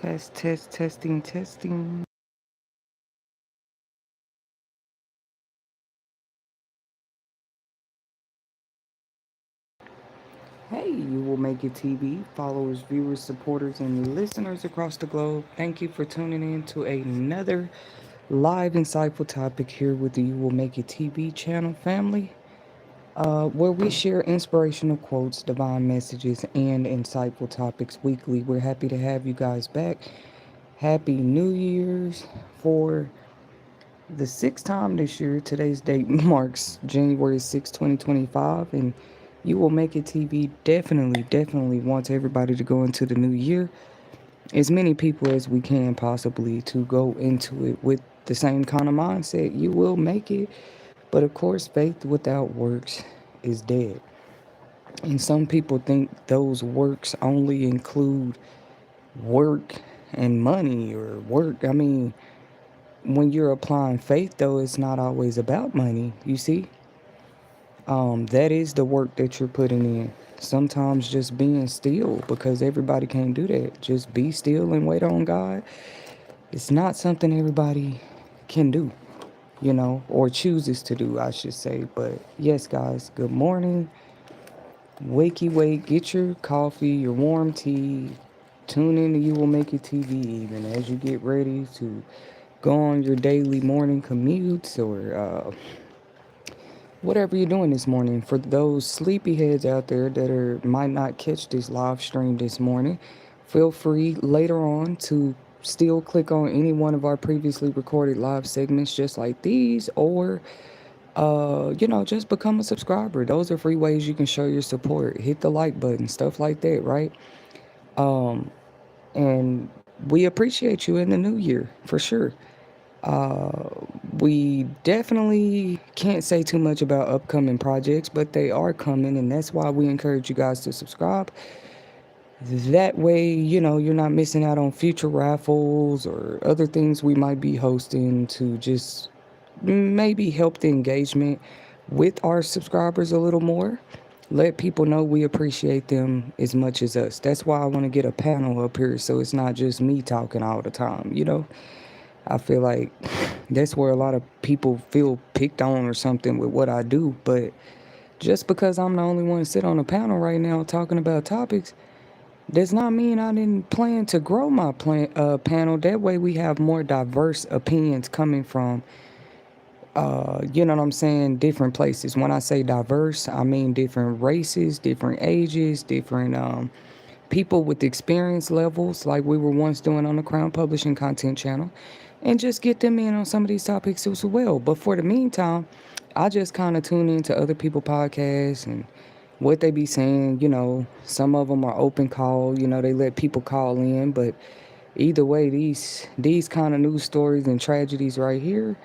Testing. Hey, you will make it TV, followers, viewers, supporters, and listeners across the globe. Thank you for tuning in to another live insightful topic here with the You Will Make It TV channel family, where we share inspirational quotes, divine messages, and insightful topics weekly. We're happy to have you guys back. Happy New Year's for the sixth time this year. Today's date marks January 6, 2025, and You Will Make It TV definitely wants everybody to go into the new year, as many people as we can possibly, to go into it with the same kind of mindset. You will make it, but of course, faith without works is dead. And some people think those works only include work and money or work. I mean, when you're applying faith, though, it's not always about money. You see, that is the work that you're putting in. Sometimes just being still, because everybody can't do that. Just be still and wait on God. It's not something everybody can do, or chooses to do, I should say. But yes, guys, good morning. Wakey wake, get your coffee, your warm tea. Tune in to You Will Make It TV even as you get ready to go on your daily morning commutes or whatever you're doing this morning. For those sleepyheads out there that might not catch this live stream this morning, feel free later on to still click on any one of our previously recorded live segments just like these, or just become a subscriber. Those are free ways you can show your support. Hit the like button, stuff like that, right? And we appreciate you in the new year for sure. We definitely can't say too much about upcoming projects, but they are coming, and that's why we encourage you guys to subscribe. That way, you're not missing out on future raffles or other things we might be hosting to just maybe help the engagement with our subscribers a little more. Let people know we appreciate them as much as us. That's why I want to get a panel up here so it's not just me talking all the time. I feel like that's where a lot of people feel picked on or something with what I do. But just because I'm the only one to sit on a panel right now talking about topics does not mean I didn't plan to grow my panel. That way we have more diverse opinions coming from, you know what I'm saying, different places. When I say diverse, I mean different races, different ages, different people with experience levels, like we were once doing on the Crown Publishing Content channel, and just get them in on some of these topics as well. But for the meantime, I just kind of tune into other people' podcasts and what they be saying. Some of them are open call. They let people call in, but either way, these kind of news stories and tragedies right here,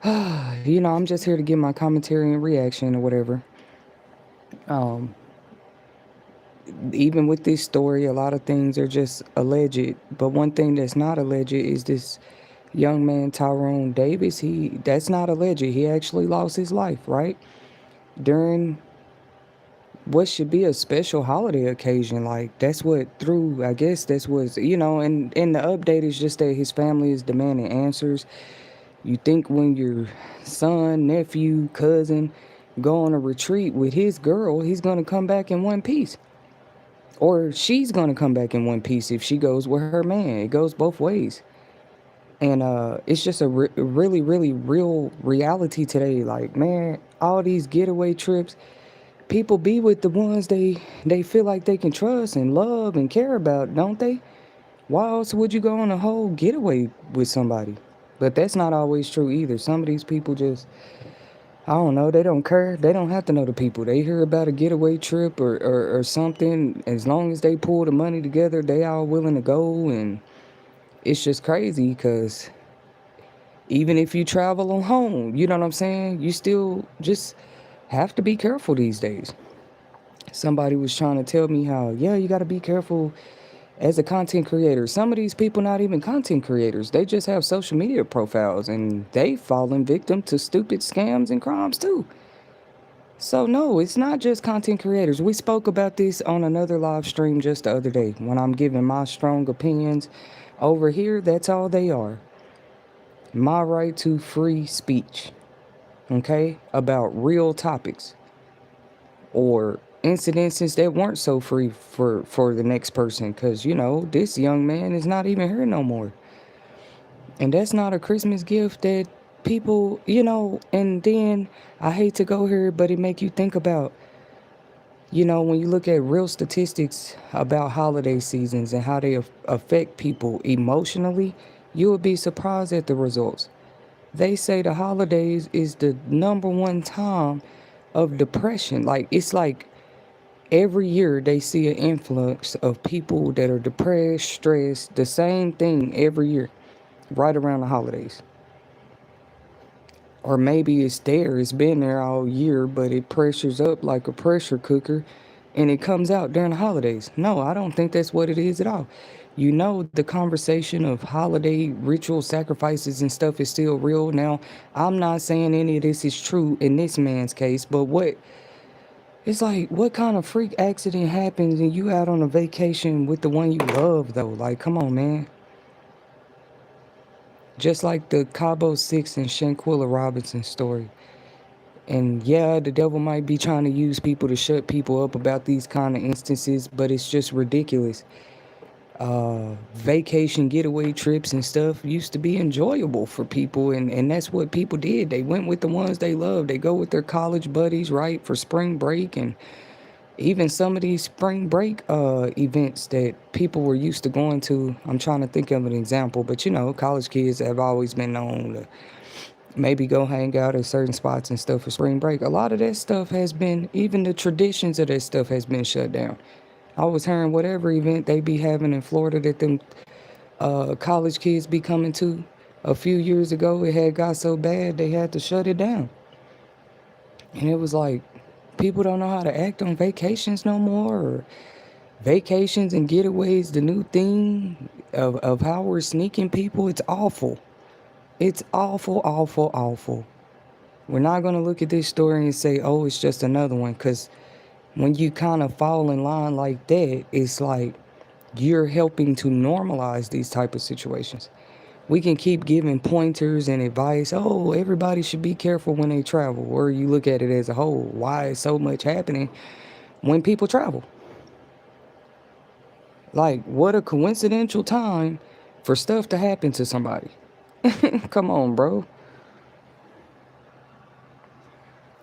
I'm just here to give my commentary and reaction or whatever. Um, Even with this story, a lot of things are just alleged. But one thing that's not alleged is this young man, Tyrone Davis. That's not alleged. He actually lost his life, right? During what should be a special holiday occasion. Like, that's what threw, I guess that's what's, and the update is just that his family is demanding answers. You think when your son, nephew, cousin go on a retreat with his girl, he's going to come back in one piece. Or she's going to come back in one piece if she goes with her man. It goes both ways. And it's just a really real reality today. Like, man, all these getaway trips, people be with the ones they feel like they can trust and love and care about, don't they? Why else would you go on a whole getaway with somebody? But that's not always true either. Some of these people just, I don't know, they don't care. They don't have to know the people. They hear about a getaway trip or something. As long as they pull the money together, they all willing to go. And it's just crazy because even if you travel on home, you know what I'm saying? You still just have to be careful these days. Somebody was trying to tell me how, yeah, you got to be careful as a content creator. Some of these people not even content creators. They just have social media profiles and they fallen victim to stupid scams and crimes too. So no, it's not just content creators. We spoke about this on another live stream just the other day when I'm giving my strong opinions. Over here, that's all they are. My right to free speech, okay, about real topics or incidences that weren't so free for the next person, because this young man is not even here no more, and that's not a Christmas gift that people, and then I hate to go here, but it make you think about, when you look at real statistics about holiday seasons and how they affect people emotionally, you would be surprised at the results. They say the holidays is the number one time of depression. Like, it's like every year they see an influx of people that are depressed, stressed, the same thing every year, right around the holidays. Or maybe it's been there all year, but it pressures up like a pressure cooker and it comes out during the holidays. No, I don't think that's what it is at all. The conversation of holiday ritual sacrifices and stuff is still real. Now, I'm not saying any of this is true in this man's case, but it's like, what kind of freak accident happens and you out on a vacation with the one you love, though? Like, come on, man. Just like the Cabo Six and Shanquilla Robinson story. And yeah, the devil might be trying to use people to shut people up about these kind of instances, but it's just ridiculous. Vacation getaway trips and stuff used to be enjoyable for people, and that's what people did. They went with the ones they loved. They go with their college buddies, right, for spring break, and even some of these spring break events that people were used to going to. I'm trying to think of an example, but college kids have always been known to maybe go hang out at certain spots and stuff for spring break. A lot of that stuff has been, even the traditions of that stuff has been shut down. I was hearing whatever event they be having in Florida that them college kids be coming to a few years ago, it had got so bad they had to shut it down. And it was like, people don't know how to act on vacations no more, or vacations and getaways, the new thing of how we're sneaking people. It's awful. It's awful, awful, awful. We're not going to look at this story and say, oh, it's just another one, because when you kind of fall in line like that, it's like you're helping to normalize these type of situations. We can keep giving pointers and advice. Oh, everybody should be careful when they travel. Or you look at it as a whole. Why is so much happening when people travel? Like, what a coincidental time for stuff to happen to somebody. Come on, bro.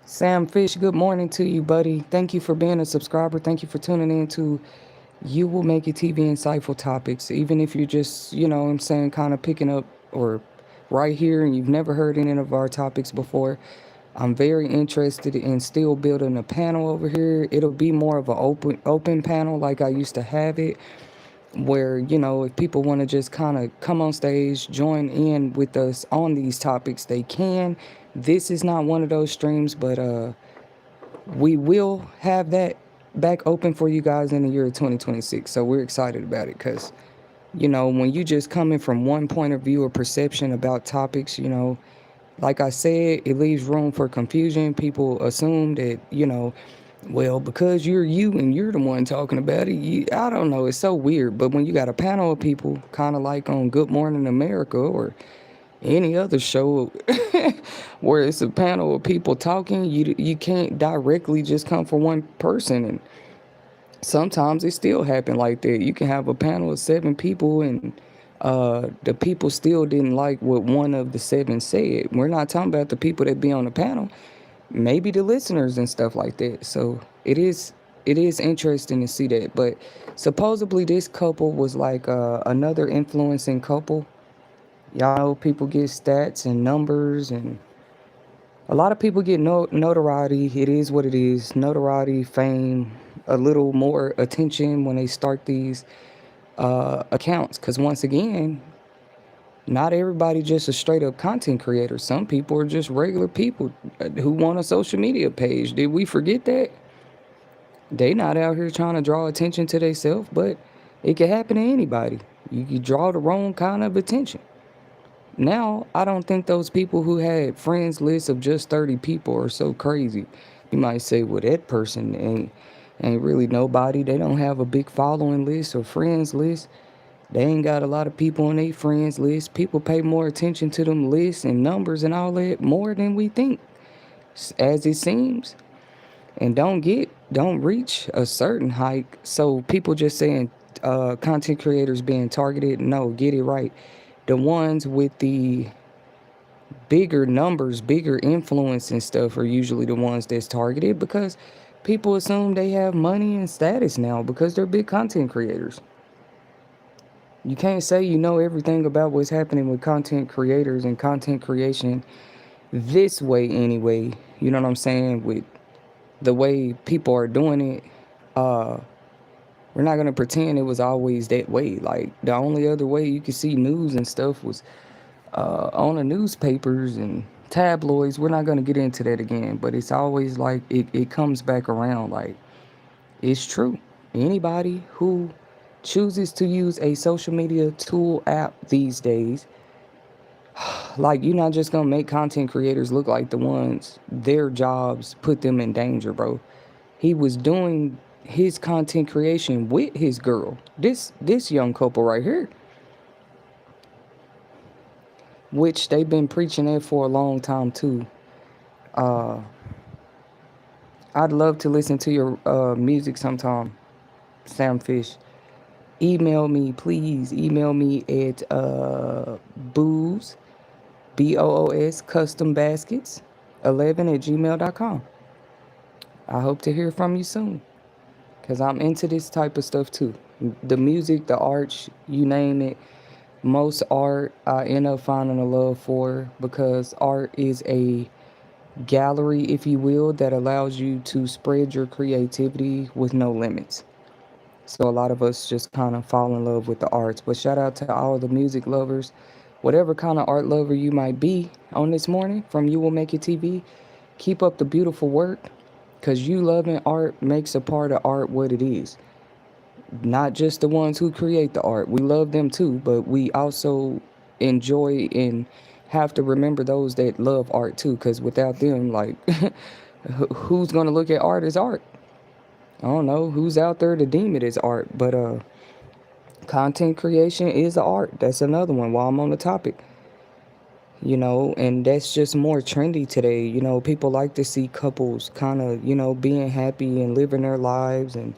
Sam Fish, good morning to you, buddy. Thank you for being a subscriber. Thank you for tuning in to You Will Make It TV Insightful Topics. Even if you're just, what I'm saying, kind of picking up or right here and you've never heard any of our topics before, I'm very interested in still building a panel over here. It'll be more of an open panel like I used to have it, where if people want to just kind of come on stage, join in with us on these topics, they can. This is not one of those streams, but we will have that back open for you guys in the year of 2026. So we're excited about it, because when you just coming from one point of view or perception about topics, like I said, it leaves room for confusion. People assume that well, because you're you and you're the one talking about it, I don't know, it's so weird. But when you got a panel of people, kind of like on Good Morning America or any other show where it's a panel of people talking, you can't directly just come from one person. And sometimes it still happen like that. You can have a panel of 7 people and the people still didn't like what one of the 7 said. We're not talking about the people that be on the panel, maybe the listeners and stuff like that. So it is interesting to see that. But supposedly this couple was like another influencing couple. Y'all know people get stats and numbers, and a lot of people get notoriety. It is what it is. Notoriety, fame, a little more attention when they start these accounts. Because once again, not everybody just a straight up content creator. Some people are just regular people who want a social media page. Did we forget that? They not out here trying to draw attention to themselves, but it can happen to anybody. You draw the wrong kind of attention. Now, I don't think those people who had friends lists of just 30 people are so crazy. You might say, well, that person ain't really nobody. They don't have a big following list or friends list. They ain't got a lot of people on their friends list. People pay more attention to them lists and numbers and all that more than we think, as it seems. And don't reach a certain hike. So people just saying content creators being targeted. No, get it right. The ones with the bigger numbers, bigger influence and stuff are usually the ones that's targeted because people assume they have money and status now because they're big content creators. You can't say you know everything about what's happening with content creators and content creation this way anyway. You know what I'm saying? With the way people are doing it, uh, we're not gonna pretend it was always that way. Like the only other way you could see news and stuff was on the newspapers and tabloids. We're not gonna get into that again, but it's always like it comes back around. Like it's true. Anybody who chooses to use a social media tool app these days, like you're not just gonna make content creators look like the ones their jobs put them in danger, bro. He was doing his content creation with his girl. This young couple right here, which they've been preaching that for a long time too. Uh, I'd love to listen to your music sometime, Sam Fish. Email me, please. Email me at booze, BOOS, custom baskets, 11 at gmail.com. I hope to hear from you soon because I'm into this type of stuff too. The music, the art, you name it. Most art I end up finding a love for because art is a gallery, if you will, that allows you to spread your creativity with no limits. So a lot of us just kind of fall in love with the arts. But shout out to all the music lovers, whatever kind of art lover you might be on this morning from You Will Make It TV. Keep up the beautiful work because you loving art makes a part of art what it is. Not just the ones who create the art. We love them too, but we also enjoy and have to remember those that love art too because without them, like, who's going to look at art as art? I don't know who's out there to deem it as art, but content creation is art. That's another one while I'm on the topic. And that's just more trendy today. People like to see couples kind of, being happy and living their lives, and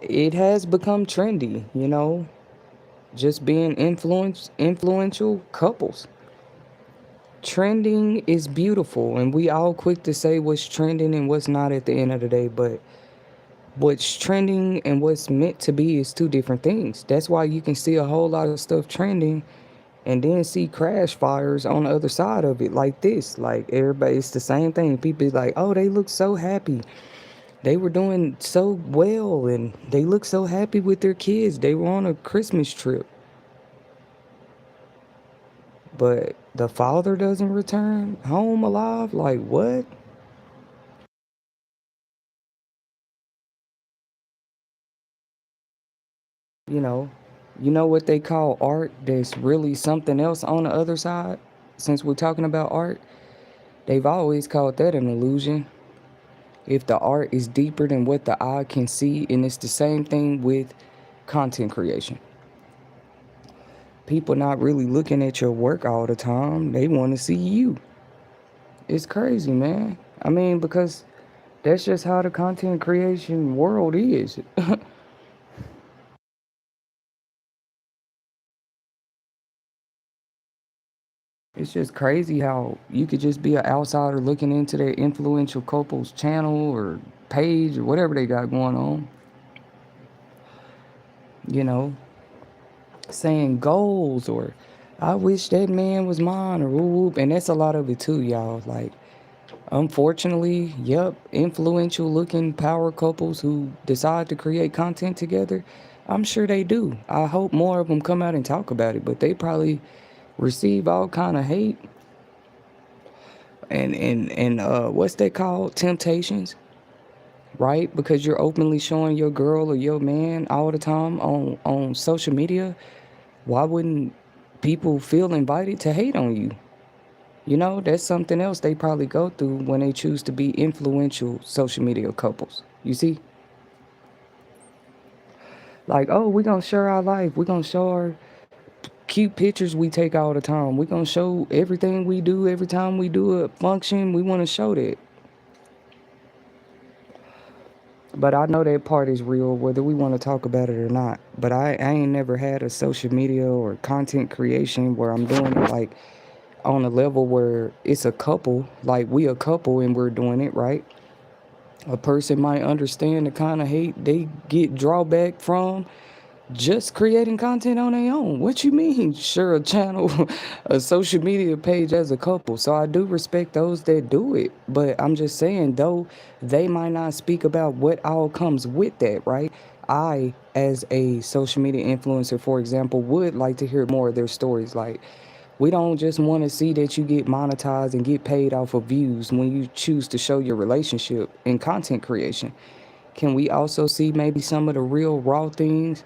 it has become trendy, just being influential couples. Trending is beautiful, and we all quick to say what's trending and what's not at the end of the day, but what's trending and what's meant to be is two different things. That's why you can see a whole lot of stuff trending and then see crash fires on the other side of it, like this. Like everybody, it's the same thing. People be like, oh, they look so happy. They were doing so well and they look so happy with their kids. They were on a Christmas trip. But the father doesn't return home alive? Like what? You know, you know what they call art that's really something else on the other side? Since we're talking about art, they've always called that an illusion. If the art is deeper than what the eye can see, and it's the same thing with content creation. People not really looking at your work all the time. They want to see you. It's crazy, man. I mean, because that's just how the content creation world is. It's just crazy how you could just be an outsider looking into their influential couple's channel or page or whatever they got going on, you know, saying goals or I wish that man was mine or whoop whoop. And that's a lot of it too, y'all. Like, unfortunately, yep, influential looking power couples who decide to create content together, I'm sure they do. I hope more of them come out and talk about it, but they probably receive all kind of hate and what's that called? Temptations, right? Because you're openly showing your girl or your man all the time on social media. Why wouldn't people feel invited to hate on you? That's something else they probably go through when they choose to be influential social media couples. You see? Like, oh, we're going to share our life. We're going to show our cute pictures we take all the time. We're going to show everything we do every time we do a function. We want to show that. But I know that part is real, whether we want to talk about it or not. But I ain't never had a social media or content creation where I'm doing it like on a level where it's a couple, like we a couple and we're doing it, right? A person might understand the kind of hate they get drawback from just creating content on their own. What you mean? Sure, a channel, a social media page as a couple. So I do respect those that do it. But I'm just saying, though, they might not speak about what all comes with that, right? I, as a social media influencer, for example, would like to hear more of their stories. Like, we don't just want to see that you get monetized and get paid off of views when you choose to show your relationship in content creation. Can we also see maybe some of the real raw things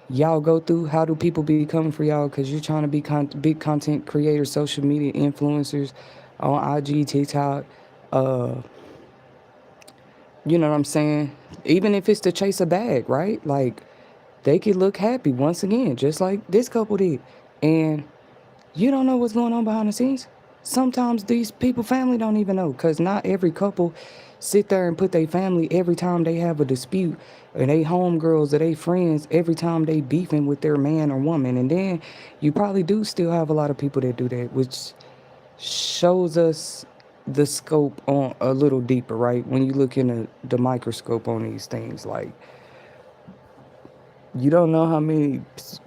y'all go through? How do people be coming for y'all because you're trying to be big content creators, social media influencers on IG, TikTok? Uh, you know what I'm saying? Even if it's to chase a bag, right? Like they could look happy once again, just like this couple did, and you don't know what's going on behind the scenes. Sometimes these people family don't even know because not every couple sit there and put their family every time they have a dispute, or they homegirls or they friends every time they beefing with their man or woman. And then you probably do still have a lot of people that do that, which shows us the scope on a little deeper, right? When you look in the microscope on these things, like you don't know how many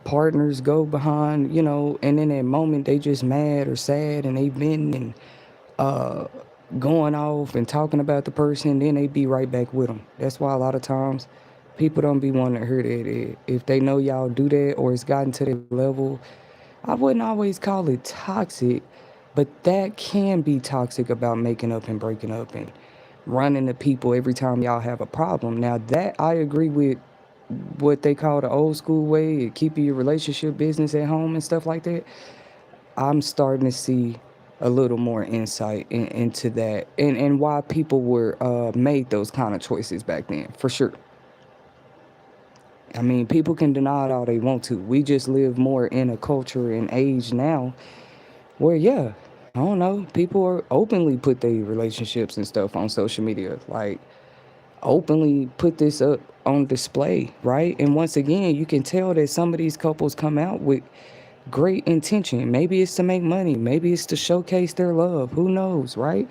partners go behind, and in that moment they just mad or sad and they've been and uh, going off and talking about the person, then they be right back with them. That's why a lot of times people don't be wanting to hear that. If they know y'all do that or it's gotten to that level, I wouldn't always call it toxic, but that can be toxic about making up and breaking up and running to people every time y'all have a problem. Now that I agree with what they call the old school way of keeping your relationship business at home and stuff like that. I'm starting to see a little more insight into that and why people were made those kind of choices back then, for sure. I mean, people can deny it all they want to. We just live more in a culture and age now where, yeah, I don't know, people are openly put their relationships and stuff on social media. Like, openly put this up on display, right? And once again, you can tell that some of these couples come out with great intention. Maybe it's to make money, maybe it's to showcase their love. Who knows, right?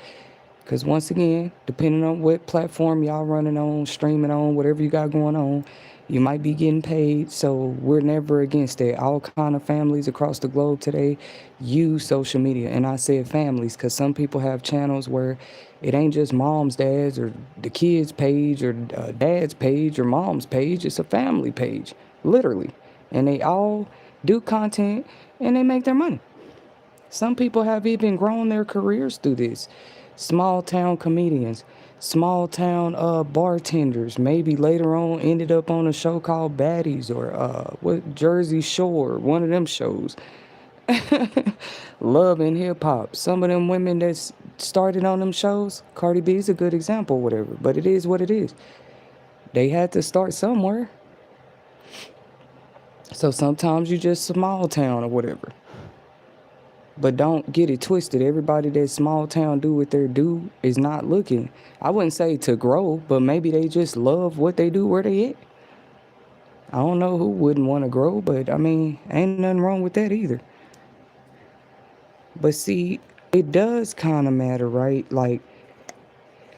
Because once again, depending on what platform y'all running on, streaming on, whatever you got going on, you might be getting paid. So we're never against that. All kind of families across the globe today use social media. And I said families because some people have channels where it ain't just mom's, dad's, or the kids' page, or dad's page, or mom's page. It's a family page, literally. And they all do content and they make their money. Some people have even grown their careers through this. Small town comedians, small town bartenders, maybe later on ended up on a show called Baddies or what Jersey Shore, one of them shows. Love and hip hop. Some of them women that started on them shows, Cardi B is a good example, whatever. But it is what it is. They had to start somewhere. So sometimes you just small town or whatever. But don't get it twisted. Everybody that small town do what they do is not looking. I wouldn't say to grow, but maybe they just love what they do where they at. I don't know who wouldn't want to grow, but I mean, ain't nothing wrong with that either. But see, it does kind of matter, right? Like,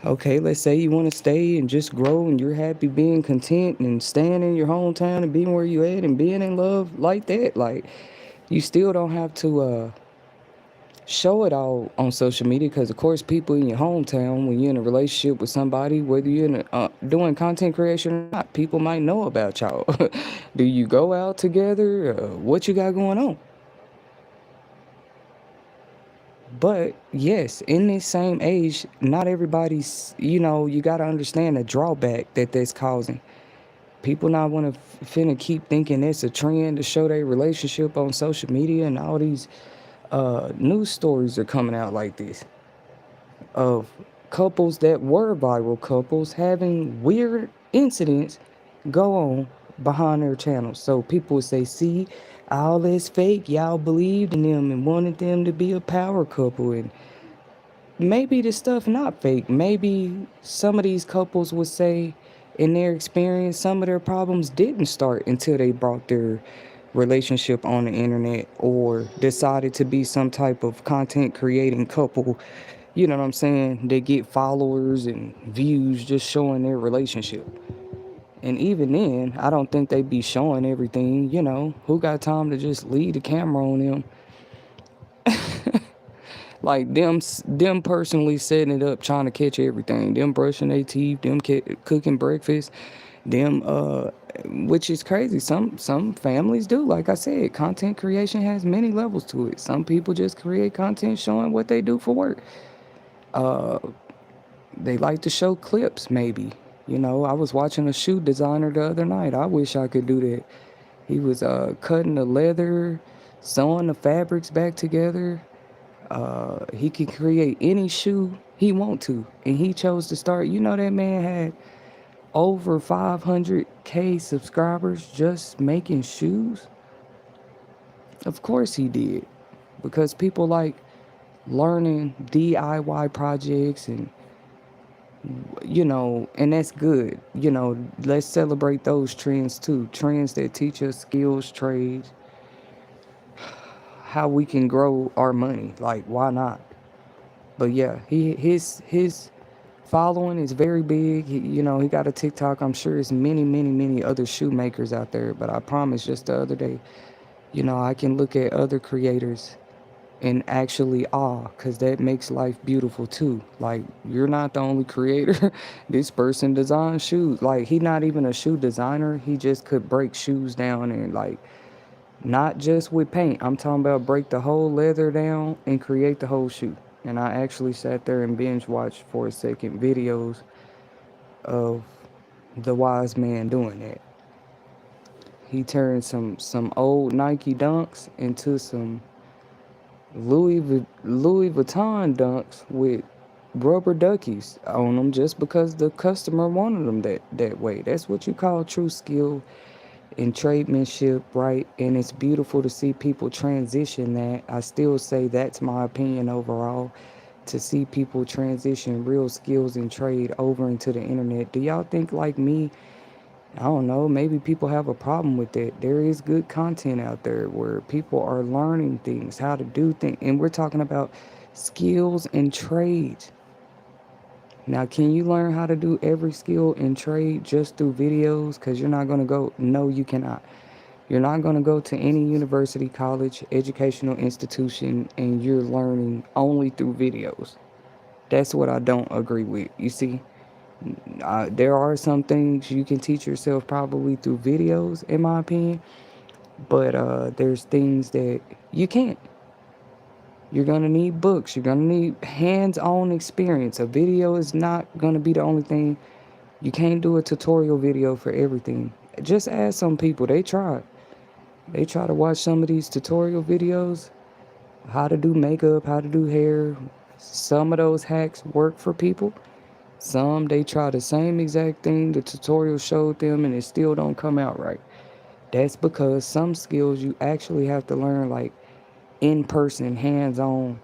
okay, let's say you want to stay and just grow and you're happy being content and staying in your hometown and being where you at and being in love like that. Like, you still don't have to show it all on social media because of course people in your hometown, when you're in a relationship with somebody, whether you're doing content creation or not, people might know about y'all. Do you go out together? What you got going on? But yes, in this same age, not everybody's, you got to understand the drawback that that's causing. People not want to finna keep thinking it's a trend to show their relationship on social media and all these News stories are coming out like this of couples that were viral couples having weird incidents go on behind their channels. So people would say, see, all this fake, y'all believed in them and wanted them to be a power couple. And maybe the stuff not fake. Maybe some of these couples would say in their experience some of their problems didn't start until they brought their relationship on the internet or decided to be some type of content creating couple, you know what I'm saying? They get followers and views just showing their relationship. And even then, I don't think they be showing everything, you know. Who got time to just leave the camera on them? Like them personally setting it up, trying to catch everything. Them brushing their teeth, them cooking breakfast, them which is crazy. Some families do. Like I said, content creation has many levels to it. Some people just create content showing what they do for work. They like to show clips, maybe. You know, I was watching a shoe designer the other night. I wish I could do that. He was cutting the leather, sewing the fabrics back together. He can create any shoe he want to, and he chose to start. You know, that man had over 500K subscribers just making shoes. Of course he did, because people like learning DIY projects and and that's good. Let's celebrate those trends too. Trends that teach us skills, trades, how we can grow our money. Like, why not? But yeah, his following is very big. He got a TikTok. I'm sure there's many, many, many other shoemakers out there. But I promise, just the other day, I can look at other creators and actually because that makes life beautiful too. Like, you're not the only creator. This person designs shoes. Like, he not even a shoe designer. He just could break shoes down and, like, not just with paint. I'm talking about break the whole leather down and create the whole shoe. And I actually sat there and binge watched for a second videos of the wise man doing that. He turned some old Nike Dunks into some Louis Vuitton Dunks with rubber duckies on them, just because the customer wanted them that way. That's what you call true skill and tradesmanship, right? And it's beautiful to see people transition that. I still say that's my opinion overall, to see people transition real skills and trade over into the internet. Do y'all think like me? I don't know, maybe people have a problem with that. There is good content out there where people are learning things, how to do things, and we're talking about skills and trades. Now, can you learn how to do every skill and trade just through videos? Because you're not going to go, no, you cannot. You're not going to go to any university, college, educational institution, and you're learning only through videos. That's what I don't agree with. You see, there are some things you can teach yourself probably through videos, in my opinion, but there's things that you can't. You're going to need books. You're going to need hands-on experience. A video is not going to be the only thing. You can't do a tutorial video for everything. Just ask some people. They try. They try to watch some of these tutorial videos, how to do makeup, how to do hair. Some of those hacks work for people. Some, they try the same exact thing the tutorial showed them and it still don't come out right. That's because some skills you actually have to learn, like, in person, hands on,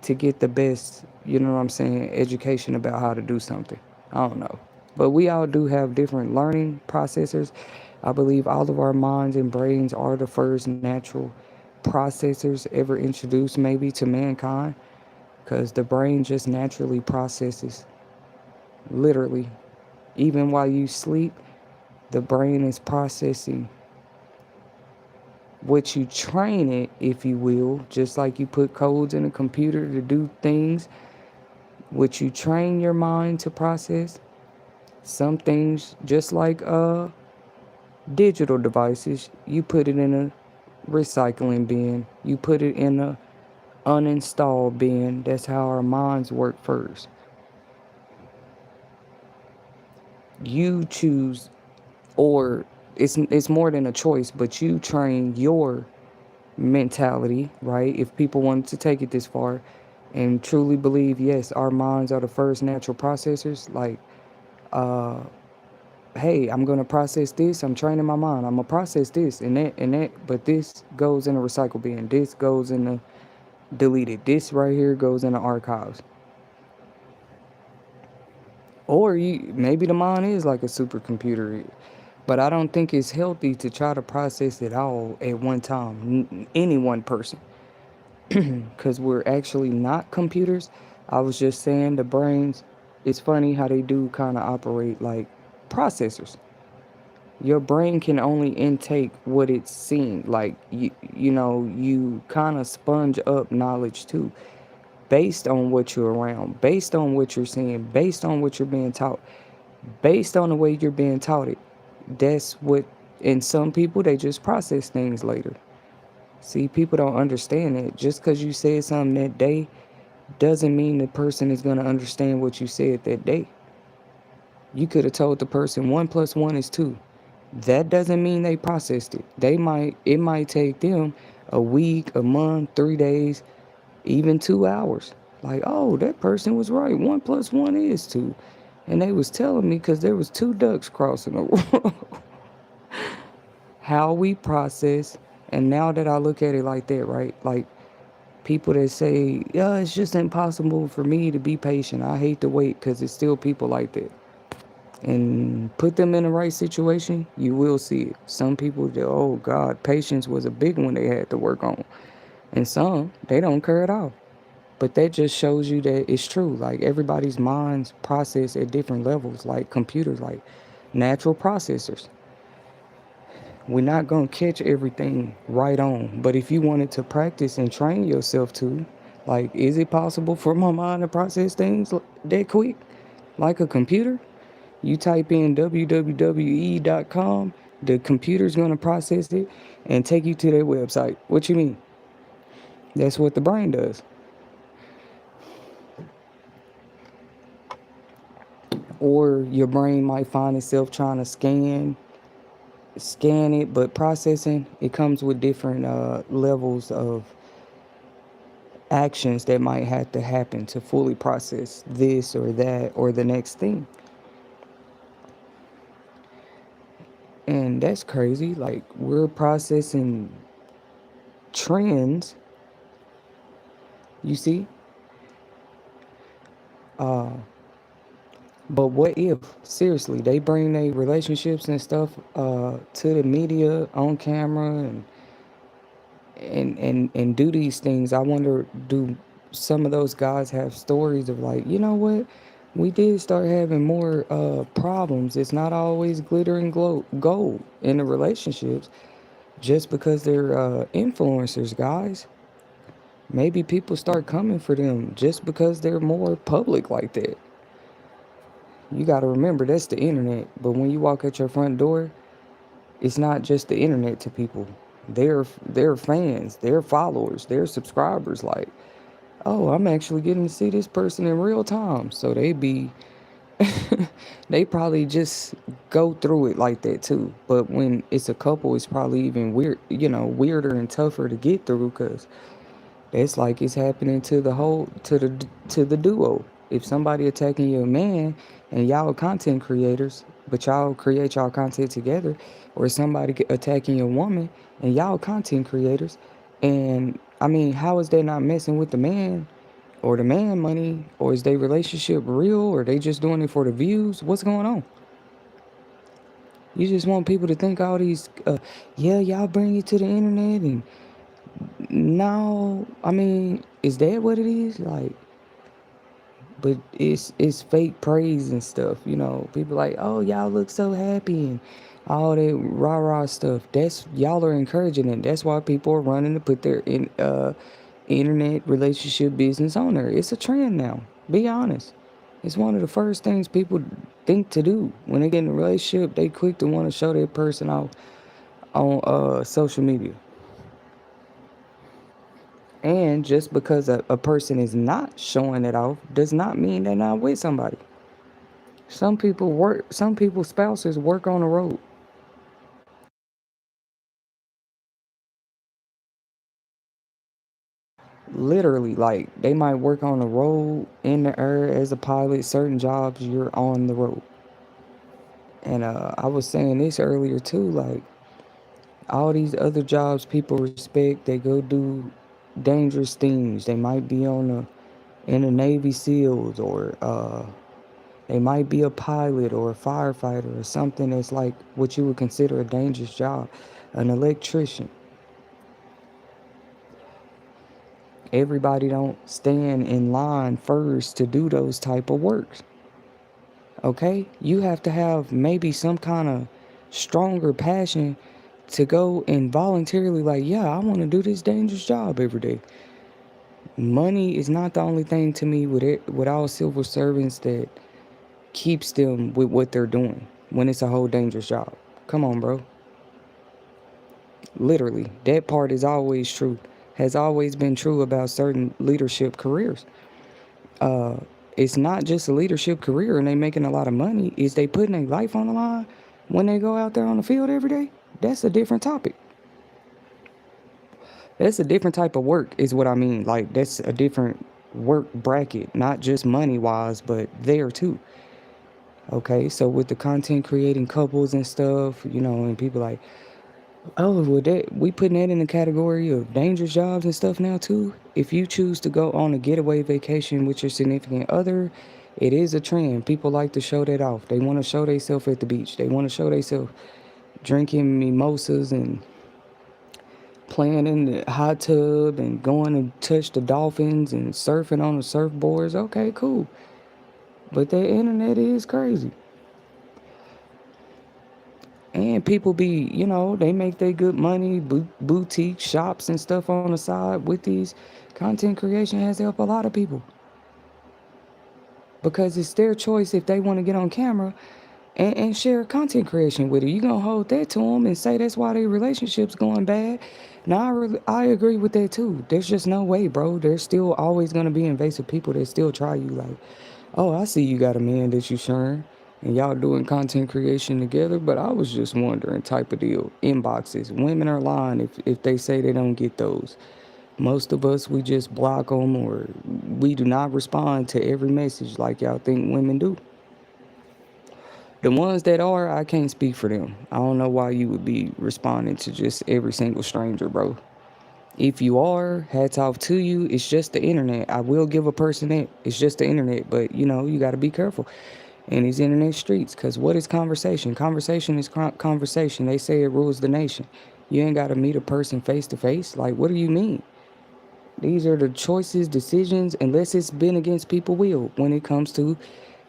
to get the best, you know what I'm saying, education about how to do something. I don't know. But we all do have different learning processors. I believe all of our minds and brains are the first natural processors ever introduced, maybe, to mankind, because the brain just naturally processes, literally. Even while you sleep, the brain is processing what you train it, if you will, just like you put codes in a computer to do things, what you train your mind to process. Some things, just like digital devices, you put it in a recycling bin, you put it in a uninstall bin. That's how our minds work first. You choose, or it's more than a choice, but you train your mentality, right? If people wanted to take it this far and truly believe, yes, our minds are the first natural processors, like, uh, hey, I'm gonna process this. I'm training my mind. I'm gonna process this and that. But this goes in a recycle bin. This goes in the deleted. This right here goes in the archives. Or you maybe the mind is like a supercomputer, but I don't think it's healthy to try to process it all at one time. Any one person, because we're actually not computers. I was just saying the brains. It's funny how they do kind of operate like processors. Your brain can only intake what it's seen. Like you kind of sponge up knowledge too, based on what you're around, based on what you're seeing, based on what you're being taught, based on the way you're being taught it. That's what. And some people they just process things later. See, people don't understand that just because you said something that day doesn't mean the person is going to understand what you said that day. You could have told the person 1 plus 1 is 2. That doesn't mean they processed it. It might take them a week, a month, 3 days, even 2 hours. Like, oh, that person was right. 1 plus 1 is 2. And they was telling me because there was two ducks crossing the road. How we process, and now that I look at it like that, right? Like people that say, yeah, it's just impossible for me to be patient. I hate to wait because it's still people like that. And put them in the right situation, you will see it. Some people, oh God, patience was a big one they had to work on. And some, they don't care at all. But that just shows you that it's true. Like everybody's minds process at different levels, like computers, like natural processors. We're not going to catch everything right on. But if you wanted to practice and train yourself to, like, is it possible for my mind to process things that quick? Like a computer? You type in www.e.com, the computer's going to process it and take you to their website. What you mean? That's what the brain does. Or your brain might find itself trying to scan it, but processing, it comes with different levels of actions that might have to happen to fully process this or that or the next thing. And that's crazy. Like we're processing trends, you see? Uh, but what if, seriously, they bring their relationships and stuff to the media on camera and do these things? I wonder, do some of those guys have stories of like, you know what? We did start having more problems. It's not always glitter and gold in the relationships just because they're influencers, guys. Maybe people start coming for them just because they're more public like that. You got to remember that's the internet. But when you walk at your front door, it's not just the internet to people. They're fans, they're followers, they're subscribers. Like, oh, I'm actually getting to see this person in real time. So they probably just go through it like that too. But when it's a couple, it's probably even weirder and tougher to get through because it's like it's happening to the duo. If somebody attacking your man and y'all content creators, but y'all create y'all content together, or somebody attacking your woman and y'all content creators, and I mean, how is that not messing with the man or the man money, or is their relationship real, or they just doing it for the views? What's going on? You just want people to think all these, yeah, y'all bring it to the internet, and no, I mean, is that what it is? Like, but it's fake praise and stuff. People like, oh, y'all look so happy and all that rah rah stuff. That's y'all are encouraging it. That's why people are running to put their internet relationship business on there. It's a trend now. Be honest. It's one of the first things people think to do when they get in a relationship. They quick to want to show their person off on social media. And just because a person is not showing it off does not mean they're not with somebody. Some people's spouses work on the road. Literally, like they might work on the road in the air as a pilot. Certain jobs you're on the road. And I was saying this earlier too, like all these other jobs people respect, they go do dangerous things. They might be on the in the Navy SEALs, or they might be a pilot or a firefighter or something that's like what you would consider a dangerous job. An electrician. Everybody don't stand in line first to do those type of works. Okay? You have to have maybe some kind of stronger passion to go and voluntarily like, yeah, I want to do this dangerous job every day. Money is not the only thing to me with it, with all civil servants that keeps them with what they're doing when it's a whole dangerous job. Come on, bro. Literally, that part is always true. Has always been true about certain leadership careers. Uh, it's not just a leadership career and they making a lot of money. Is they putting their life on the line when they go out there on the field every day? That's a different topic. That's a different type of work, is what I mean. Like that's a different work bracket, not just money wise, but there too. Okay, so with the content creating couples and stuff, and people like, oh, well, that we putting that in the category of dangerous jobs and stuff now too. If you choose to go on a getaway vacation with your significant other, it is a trend. People like to show that off. They want to show themselves at the beach. They want to show themselves drinking mimosas and playing in the hot tub and going to touch the dolphins and surfing on the surfboards. Okay, cool. But the internet is crazy. And people be, they make their good money, boutique shops and stuff on the side with these. Content creation has helped a lot of people because it's their choice if they want to get on camera and share content creation with you. You gonna hold that to them and say that's why their relationship's going bad. Now I agree with that too. There's just no way, bro. There's still always gonna be invasive people that still try you like, oh, I see you got a man that you sharing and y'all doing content creation together, but I was just wondering type of deal. Inboxes. Women are lying if they say they don't get those. Most of us, we just block them or we do not respond to every message like y'all think women do. The ones that are, I can't speak for them. I don't know why you would be responding to just every single stranger, bro. If you are, hats off to you. It's just the internet. I will give a person that. It's just the internet, but you got to be careful in these internet streets. Because what is conversation? Conversation is conversation. They say it rules the nation. You ain't got to meet a person face to face. Like, what do you mean? These are the choices, decisions, unless it's been against people' will when it comes to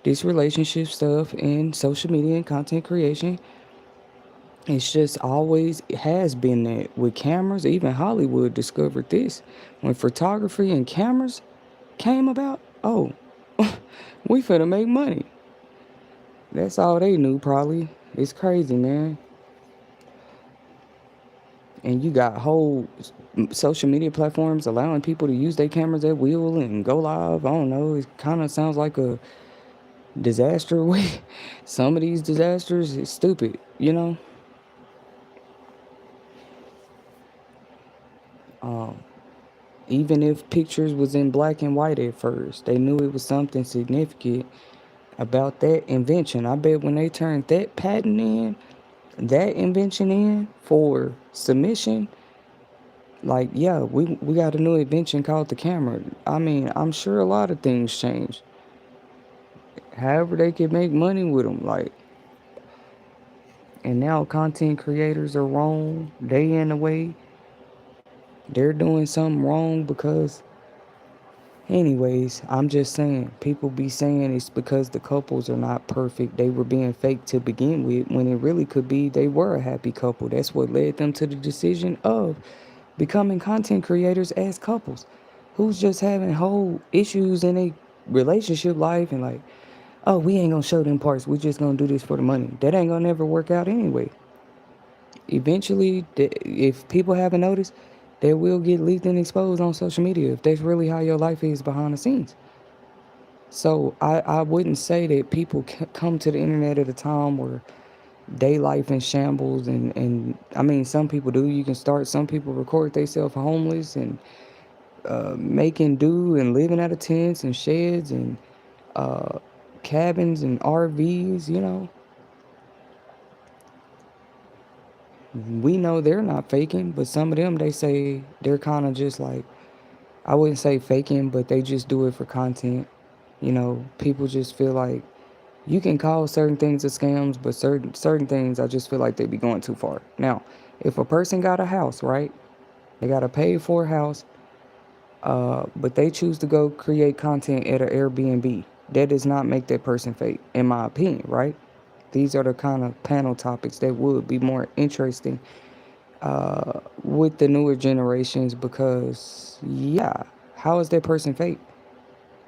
this relationship stuff and social media and content creation. It's just always it has been that with cameras. Even Hollywood discovered this when photography and cameras came about. Oh, we finna make money. That's all they knew, probably. It's crazy, man. And you got whole social media platforms allowing people to use their cameras at will and go live. I don't know. It kind of sounds like a disaster way. Some of these disasters is stupid, Um, Even if pictures was in black and white at first, they knew it was something significant about that invention. I bet when they turned that patent in, that invention in for submission, like yeah, we got a new invention called the camera. I mean, I'm sure a lot of things changed. However, they could make money with them, like. And now content creators are wrong. They in the way. They're doing something wrong because anyways, I'm just saying, people be saying it's because the couples are not perfect. They were being fake to begin with when it really could be they were a happy couple. That's what led them to the decision of becoming content creators as couples. Who's just having whole issues in a relationship life and like, oh, we ain't gonna show them parts. We just gonna do this for the money. That ain't gonna never work out anyway. Eventually, if people haven't noticed, they will get leaked and exposed on social media if that's really how your life is behind the scenes. So I wouldn't say that people come to the internet at a time where they life in shambles and I mean some people do. You can start. Some people record themselves homeless and making do and living out of tents and sheds and uh, cabins and RVs, we know they're not faking, but some of them, they say they're kind of just like, I wouldn't say faking, but they just do it for content. People just feel like you can call certain things a scams, but certain things I just feel like they be going too far. Now, if a person got a house, right? They got a paid for house, but they choose to go create content at an Airbnb. That does not make that person fake, in my opinion, right? These are the kind of panel topics that would be more interesting with the newer generations because, yeah, how is that person fake?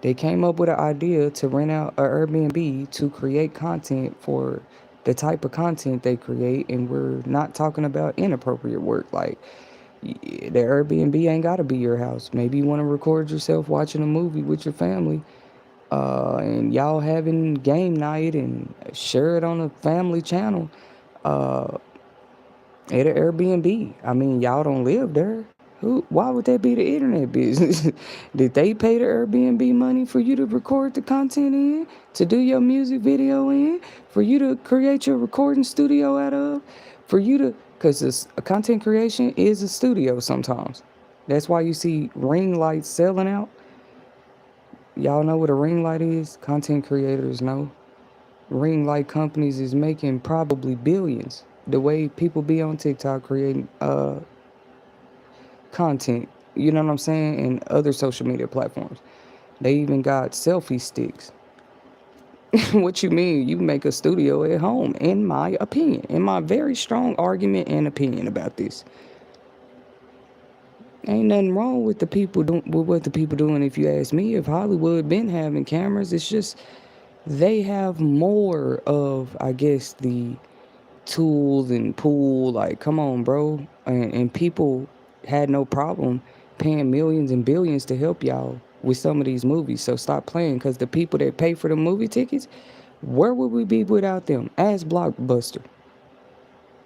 They came up with an idea to rent out an Airbnb to create content for the type of content they create, and we're not talking about inappropriate work. Like, the Airbnb ain't got to be your house. Maybe you want to record yourself watching a movie with your family, and y'all having game night and share it on a family channel at an Airbnb. I mean, y'all don't live there. Who? Why would that be the internet business? Did they pay the Airbnb money for you to record the content in, to do your music video in, for you to create your recording studio out of, for you to, because this content creation is a studio sometimes. That's why you see ring lights selling out. Y'all know what a ring light is? Content creators know. Ring light companies is making probably billions. The way people be on TikTok creating content, you know what I'm saying, and other social media platforms. They even got selfie sticks. What you mean? You make a studio at home, in my opinion, in my very strong argument and opinion about this. Ain't nothing wrong with what the people doing. If you ask me, if Hollywood been having cameras, it's just they have more of, I guess, the tools and pool. Like, come on, bro. And people had no problem paying millions and billions to help y'all with some of these movies. So stop playing, because the people that pay for the movie tickets, where would we be without them? As Blockbuster.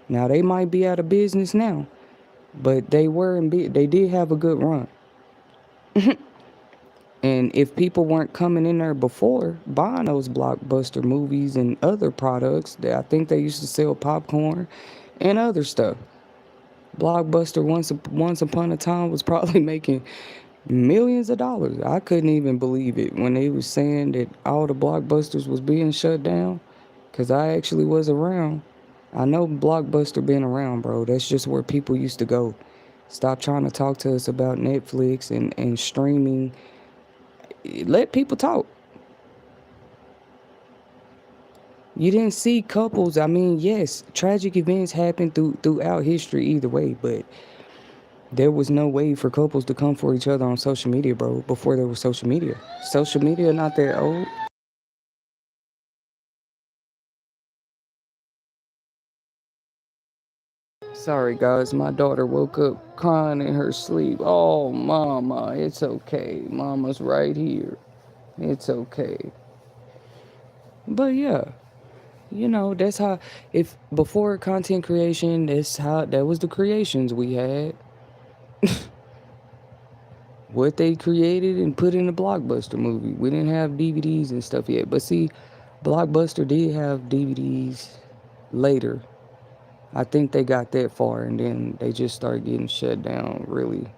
Now they might be out of business now, but they did have a good run. And if people weren't coming in there before buying those Blockbuster movies and other products, I think they used to sell popcorn and other stuff. Blockbuster once upon a time was probably making millions of dollars. I couldn't even believe it when they was saying that all the Blockbusters was being shut down, cause I actually was around. I know Blockbuster been around, bro. That's just where people used to go. Stop trying to talk to us about Netflix and streaming. Let people talk. You didn't see couples. I mean, yes, tragic events happen throughout history either way, but there was no way for couples to come for each other on social media, bro, before there was social media. Social media not that old. Sorry, guys, my daughter woke up crying in her sleep. Oh, mama, it's okay. Mama's right here. It's okay. But yeah, that's how, if before content creation, that was the creations we had. What they created and put in the Blockbuster movie. We didn't have DVDs and stuff yet. But see, Blockbuster did have DVDs later. I think they got that far and then they just started getting shut down, really.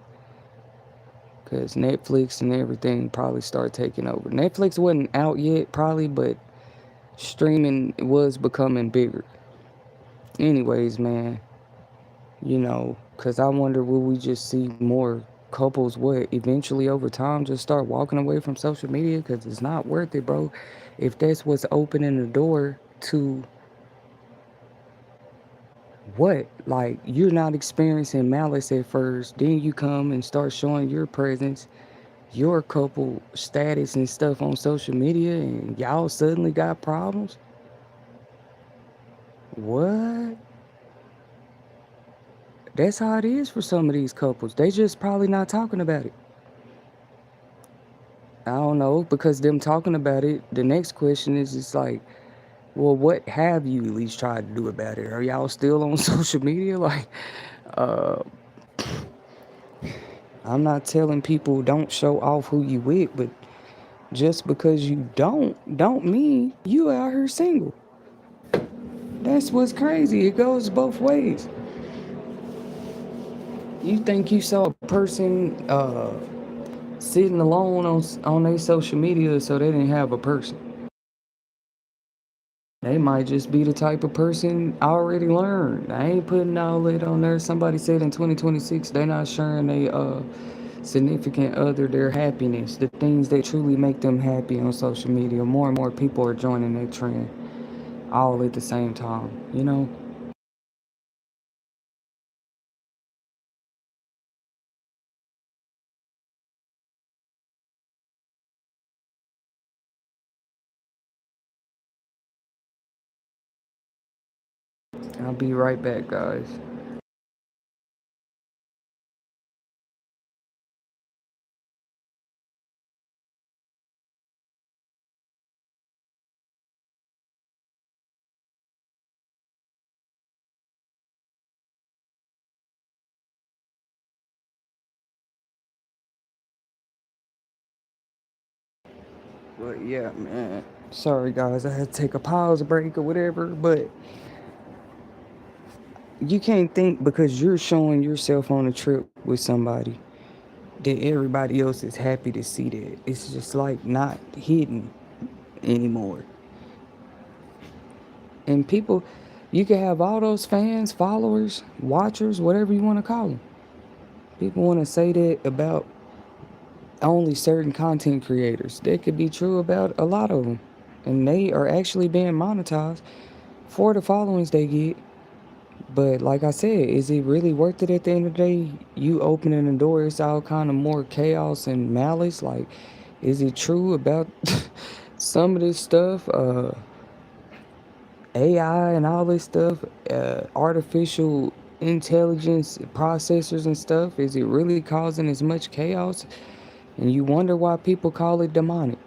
Because Netflix and everything probably started taking over. Netflix wasn't out yet, probably, but streaming was becoming bigger. Anyways, man, because I wonder, will we just see more couples, eventually over time just start walking away from social media? Because it's not worth it, bro. If that's what's opening the door to what? Like, you're not experiencing malice at first, then you come and start showing your presence, your couple status and stuff on social media, and y'all suddenly got problems? What? That's how it is for some of these couples. They just probably not talking about it. I don't know, because them talking about it, the next question is just like, well, what have you at least tried to do about it? Are y'all still on social media? Like, uh, I'm not telling people don't show off who you with, but just because you don't mean you out here single. That's what's crazy. It goes both ways. You think you saw a person sitting alone on their social media, so they didn't have a person. They might just be the type of person I already learned. I ain't putting all that on there. Somebody said in 2026 they not sharing they significant other their happiness, the things that truly make them happy on social media. More and more people are joining that trend all at the same time, you know? I'll be right back, guys. But yeah, man. Sorry, guys. I had to take a pause break or whatever. But you can't think because you're showing yourself on a trip with somebody that everybody else is happy to see that. It's just like not hidden anymore. And people, you can have all those fans, followers, watchers, whatever you want to call them. People want to say that about only certain content creators. That could be true about a lot of them. And they are actually being monetized for the followings they get. But like I said, is it really worth it at the end of the day? You opening the door, it's all kind of more chaos and malice. Like, is it true about some of this stuff? AI and all this stuff, artificial intelligence processors and stuff. Is it really causing as much chaos? And you wonder why people call it demonic.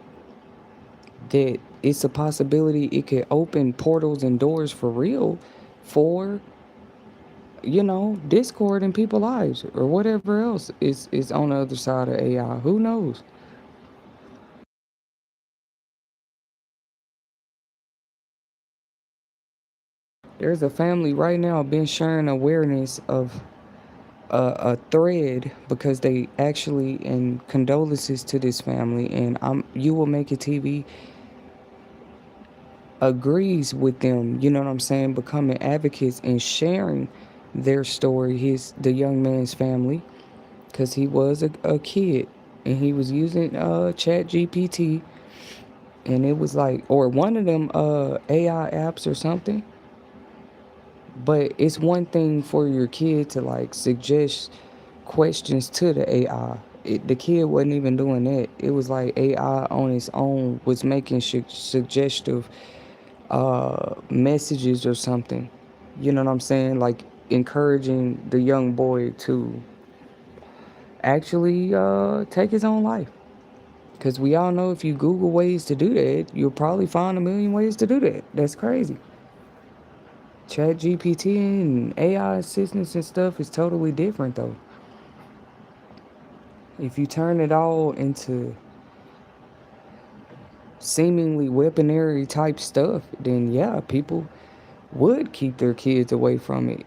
That it's a possibility it could open portals and doors for real for Discord in people's lives or whatever else is on the other side of AI. Who knows? There's a family right now been sharing awareness of a thread because they actually, and condolences to this family, and you will make it TV agrees with them, you know what I'm saying, becoming advocates and sharing their story, the young man's family, because he was a kid and he was using chat GPT, and it was like, or one of them AI apps or something. But it's one thing for your kid to like suggest questions to the AI. The kid wasn't even doing that. It was like AI on its own was making suggestive messages or something. You know what I'm saying? Like encouraging the young boy to actually take his own life. Because we all know if you Google ways to do that, you'll probably find a million ways to do that. That's crazy. Chat GPT and AI assistants and stuff is totally different though. If you turn it all into seemingly weaponry type stuff, then yeah, people would keep their kids away from it.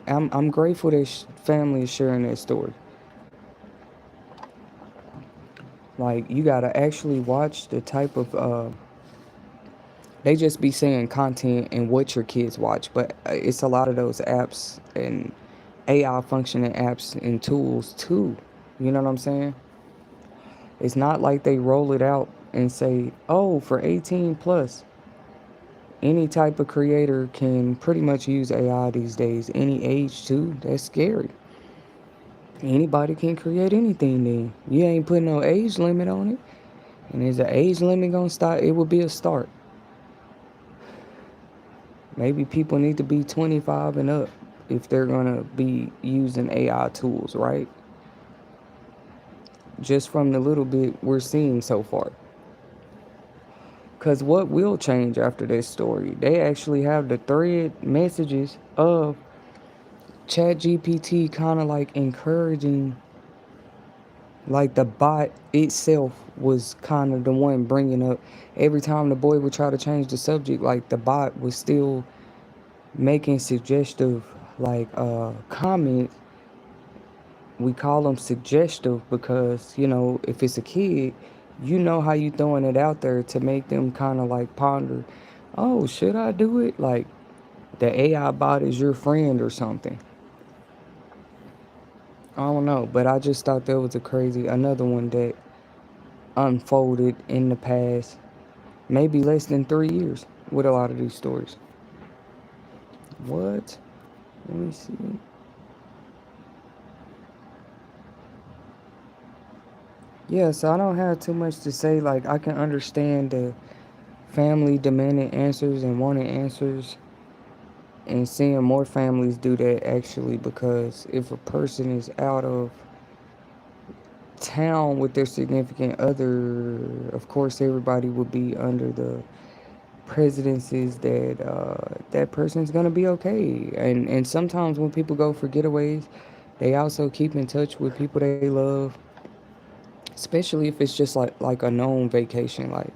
I'm grateful that family is sharing that story. Like you gotta actually watch the type of they just be saying content and what your kids watch, but it's a lot of those apps and AI functioning apps and tools too. You know what I'm saying? It's not like they roll it out and say, oh, for 18 plus, any type of creator can pretty much use AI these days. Any age too. That's scary. Anybody can create anything then. You ain't putting no age limit on it. And is the age limit gonna start? It would be a start. Maybe people need to be 25 and up if they're gonna be using AI tools, right? Just from the little bit we're seeing so far. Because what will change after this story? They actually have the thread messages of ChatGPT kind of like encouraging Like the bot itself was kind of the one bringing up every time the boy would try to change the subject. Like the bot was still making suggestive comments. We call them suggestive because if it's a kid, how you throwing it out there to make them kind of like ponder, oh, should I do it? Like the AI bot is your friend or something. I don't know, but I just thought that was a crazy another one that unfolded in the past maybe less than 3 years with a lot of these stories. What? Let me see. Yeah, so I don't have too much to say. Like I can understand the family demanding answers and wanting answers, and seeing more families do that actually, because if a person is out of town with their significant other, of course everybody would be under the presidencies that that person's gonna be okay. And sometimes when people go for getaways, they also keep in touch with people they love, especially if it's just like a known vacation. Like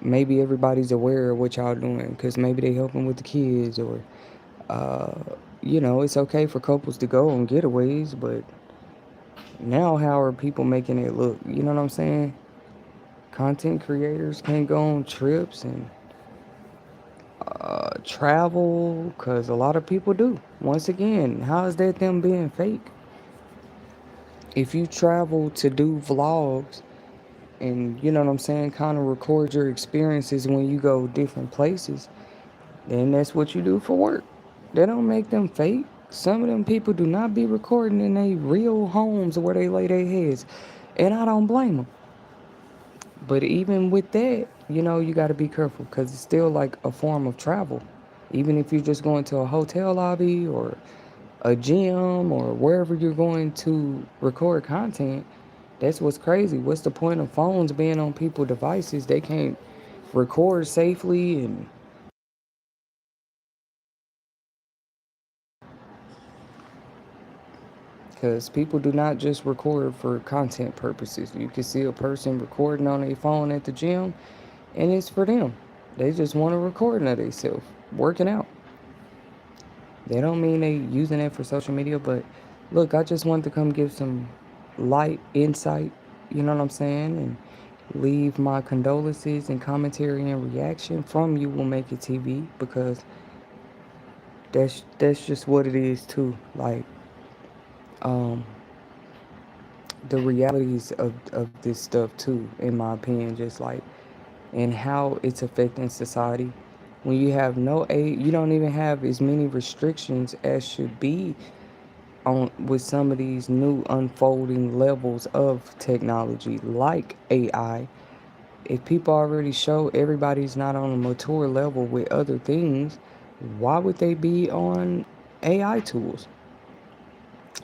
maybe everybody's aware of what y'all doing because maybe they helping with the kids, or uh, it's okay for couples to go on getaways, but now how are people making it look? You know what I'm saying? Content creators can't go on trips and travel because a lot of people do. Once again, how is that them being fake? If you travel to do vlogs and what I'm saying, kind of record your experiences when you go different places, then that's what you do for work. They don't make them fake. Some of them people do not be recording in their real homes where they lay their heads, and I don't blame them. But even with that, you got to be careful because it's still like a form of travel. Even if you're just going to a hotel lobby or a gym or wherever you're going to record content, that's what's crazy. What's the point of phones being on people's devices? They can't record safely, and because people do not just record for content purposes. You can see a person recording on their phone at the gym, and it's for them. They just want to record of themselves working out. They don't mean they using it for social media, but look, I just wanted to come give some light insight, you know what I'm saying, and leave my condolences and commentary and reaction from You Will Make It TV, because that's just what it is too. Like um the realities of this stuff too, in my opinion, just like and how it's affecting society. When you have no aid, you don't even have as many restrictions as should be on with some of these new unfolding levels of technology like AI. If people already show everybody's not on a mature level with other things, why would they be on AI tools?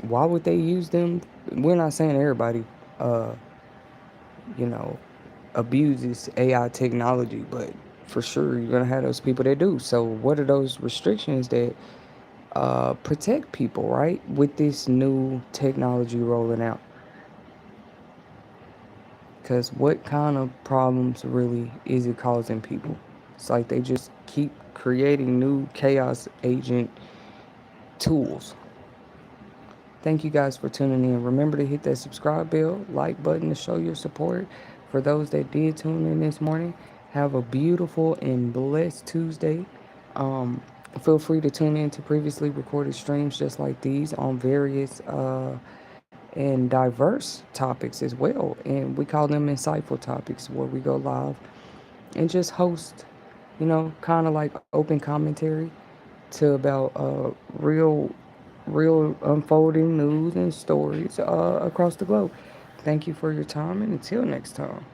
Why would they use them? We're not saying everybody, uh, you know, abuses AI technology, but for sure you're gonna have those people that do. So what are those restrictions that protect people, right? With this new technology rolling out. Because what kind of problems really is it causing people? It's like they just keep creating new chaos agent tools. Thank you guys for tuning in. Remember to hit that subscribe bell, like button to show your support. For those that did tune in this morning, have a beautiful and blessed Tuesday. Um, Feel free to tune in to previously recorded streams just like these on various and diverse topics as well. And we call them insightful topics, where we go live and just host, kind of like open commentary to about real unfolding news and stories across the globe. Thank you for your time, and until next time.